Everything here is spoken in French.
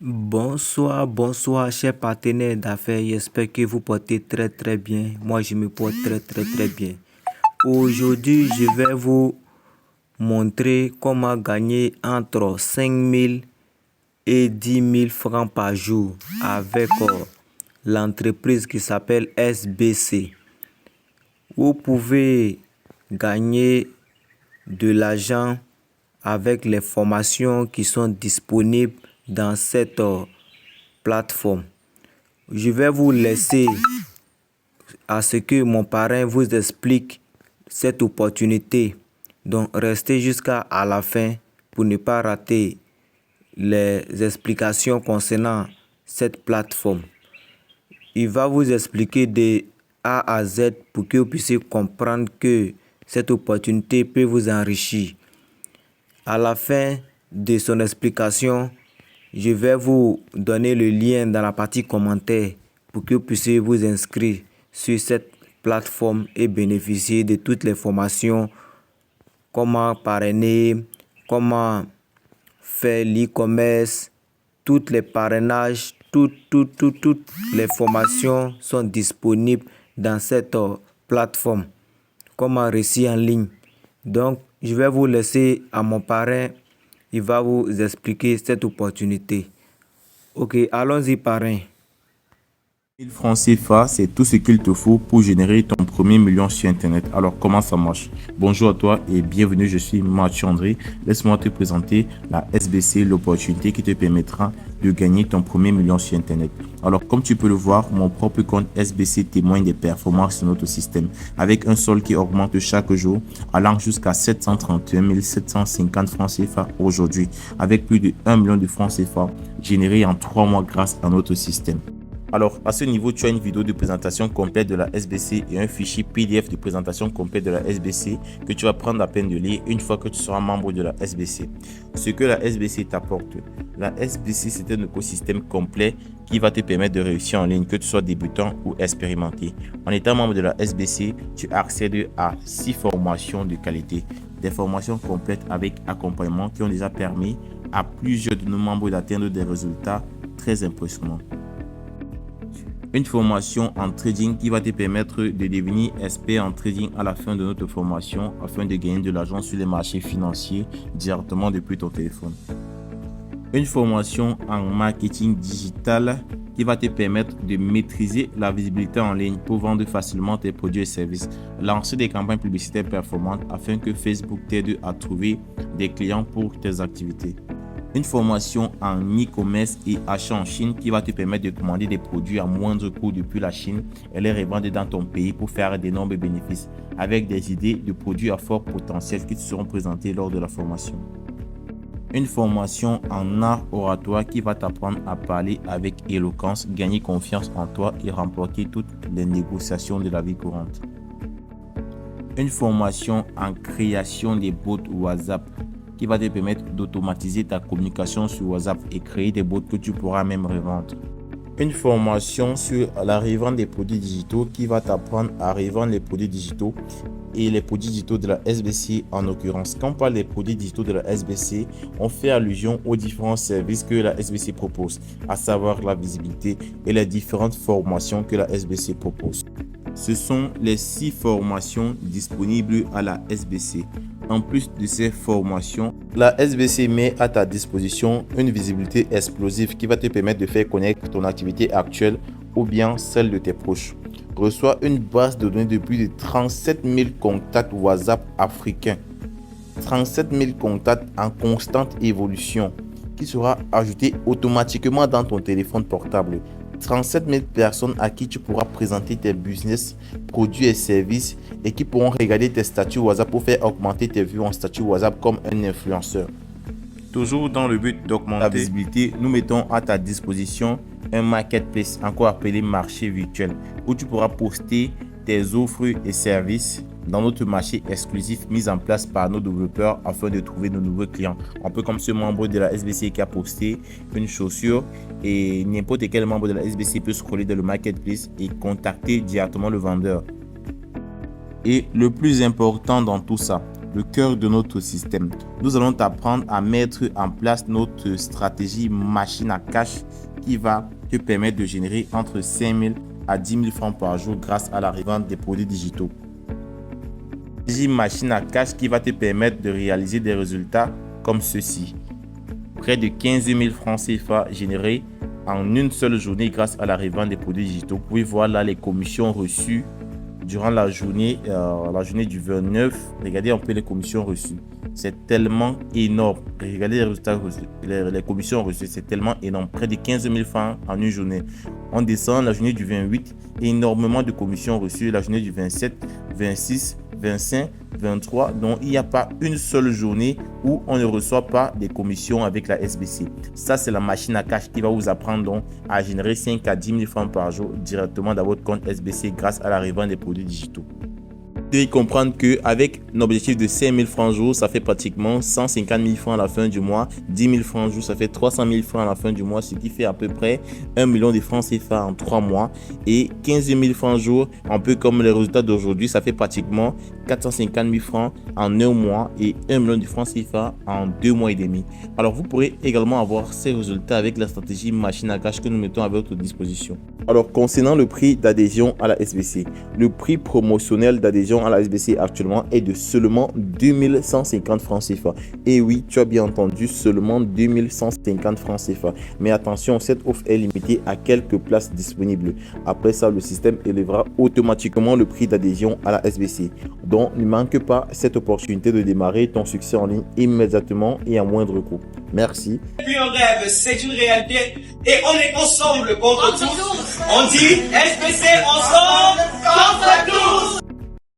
Bonsoir, chers partenaires d'affaires. J'espère que vous portez très bien. Moi, je me porte très bien. Aujourd'hui, je vais vous montrer comment gagner entre 5 000 et 10 000 francs par jour avec l'entreprise qui s'appelle SBC. Vous pouvez gagner de l'argent avec les formations qui sont disponibles dans cette plateforme. Je vais vous laisser à ce que mon parrain vous explique cette opportunité. Donc, restez jusqu'à la fin pour ne pas rater les explications concernant cette plateforme. Il va vous expliquer de A à Z pour que vous puissiez comprendre que cette opportunité peut vous enrichir. À la fin de son explication, je vais vous donner le lien dans la partie commentaires pour que vous puissiez vous inscrire sur cette plateforme et bénéficier de toutes les formations, comment parrainer, comment faire l'e-commerce, tous les parrainages, toutes les formations sont disponibles dans cette plateforme. Comment réussir en ligne. Donc, je vais vous laisser à mon parrain. Il va vous expliquer cette opportunité. Ok, allons-y, parrain. 1000 francs CFA, c'est tout ce qu'il te faut pour générer ton premier million sur Internet. Alors, comment ça marche? Bonjour à toi et bienvenue, je suis Mathieu André. Laisse-moi te présenter la SBC, l'opportunité qui te permettra de gagner ton premier million sur Internet. Alors, comme tu peux le voir, mon propre compte SBC témoigne des performances de notre système avec un solde qui augmente chaque jour, allant jusqu'à 731 750 francs CFA aujourd'hui, avec plus de 1 million de francs CFA générés en 3 mois grâce à notre système. Alors, à ce niveau, tu as une vidéo de présentation complète de la SBC et un fichier PDF de présentation complète de la SBC que tu vas prendre la peine de lire une fois que tu seras membre de la SBC. Ce que la SBC t'apporte. La SBC, c'est un écosystème complet qui va te permettre de réussir en ligne, que tu sois débutant ou expérimenté. En étant membre de la SBC, tu accèdes à 6 formations de qualité. Des formations complètes avec accompagnement qui ont déjà permis à plusieurs de nos membres d'atteindre des résultats très impressionnants. Une formation en trading qui va te permettre de devenir expert en trading à la fin de notre formation afin de gagner de l'argent sur les marchés financiers directement depuis ton téléphone. Une formation en marketing digital qui va te permettre de maîtriser la visibilité en ligne pour vendre facilement tes produits et services. Lancer des campagnes publicitaires performantes afin que Facebook t'aide à trouver des clients pour tes activités. Une formation en e-commerce et achat en Chine qui va te permettre de commander des produits à moindre coût depuis la Chine et les revendre dans ton pays pour faire d'énormes bénéfices avec des idées de produits à fort potentiel qui te seront présentées lors de la formation. Une formation en art oratoire qui va t'apprendre à parler avec éloquence, gagner confiance en toi et remporter toutes les négociations de la vie courante. Une formation en création des bots WhatsApp qui va te permettre d'automatiser ta communication sur WhatsApp et créer des bots que tu pourras même revendre. Une formation sur la revente des produits digitaux qui va t'apprendre à revendre les produits digitaux et les produits digitaux de la SBC en l'occurrence. Quand on parle des produits digitaux de la SBC, on fait allusion aux différents services que la SBC propose, à savoir la visibilité et les différentes formations que la SBC propose. Ce sont les 6 formations disponibles à la SBC. En plus de ces formations, la SBC met à ta disposition une visibilité explosive qui va te permettre de faire connaître ton activité actuelle ou bien celle de tes proches. Reçois une base de données de plus de 37 000 contacts WhatsApp africains. 37 000 contacts en constante évolution qui sera ajouté automatiquement dans ton téléphone portable. 37 000 personnes à qui tu pourras présenter tes business, produits et services et qui pourront regarder tes statuts WhatsApp pour faire augmenter tes vues en statut WhatsApp comme un influenceur. Toujours dans le but d'augmenter la visibilité, nous mettons à ta disposition un marketplace, encore appelé marché virtuel, où tu pourras poster tes offres et services dans notre marché exclusif mis en place par nos développeurs afin de trouver de nouveaux clients. Un peu comme ce membre de la SBC qui a posté une chaussure et n'importe quel membre de la SBC peut scroller dans le marketplace et contacter directement le vendeur. Et le plus important dans tout ça, le cœur de notre système. Nous allons t'apprendre à mettre en place notre stratégie machine à cash qui va te permettre de générer entre 5 000 à 10 000 francs par jour grâce à la revente des produits digitaux. Stratégie machine à cash qui va te permettre de réaliser des résultats comme ceci. Près de 15 000 francs CFA générés en une seule journée grâce à la revente des produits digitaux. Vous pouvez voir là les commissions reçues durant la journée du 29. Regardez un peu les commissions reçues. C'est tellement énorme. Regardez les résultats reçus. Les commissions reçues, c'est tellement énorme. Près de 15 000 francs en une journée. On descend la journée du 28. Énormément de commissions reçues. La journée du 27, 26, 25, 23. Donc, il n'y a pas une seule journée où on ne reçoit pas des commissions avec la SBC. Ça, c'est la machine à cash qui va vous apprendre donc à générer 5 à 10 000 francs par jour directement dans votre compte SBC grâce à la revente des produits digitaux. Vous devez comprendre qu'avec un objectif de 5 000 francs jour, ça fait pratiquement 150 000 francs à la fin du mois. 10 000 francs jour, ça fait 300 000 francs à la fin du mois, ce qui fait à peu près 1 million de francs CFA en 3 mois. Et 15 000 francs jour, un peu comme les résultats d'aujourd'hui, ça fait pratiquement 450 000 francs en 1 mois et 1 million de francs CFA en 2 mois et demi. Alors, vous pourrez également avoir ces résultats avec la stratégie machine à cash que nous mettons à votre disposition. Alors, concernant le prix d'adhésion à la SBC, le prix promotionnel d'adhésion à la SBC actuellement est de seulement 2150 francs CFA. Et oui, tu as bien entendu, seulement 2150 francs CFA. Mais attention, cette offre est limitée à quelques places disponibles. Après ça, le système élèvera automatiquement le prix d'adhésion à la SBC. Donc, ne manque pas cette opportunité de démarrer ton succès en ligne immédiatement et à moindre coût. Merci. Puis un rêve, c'est une réalité et on est ensemble contre tous. On dit SBC ensemble contre tous.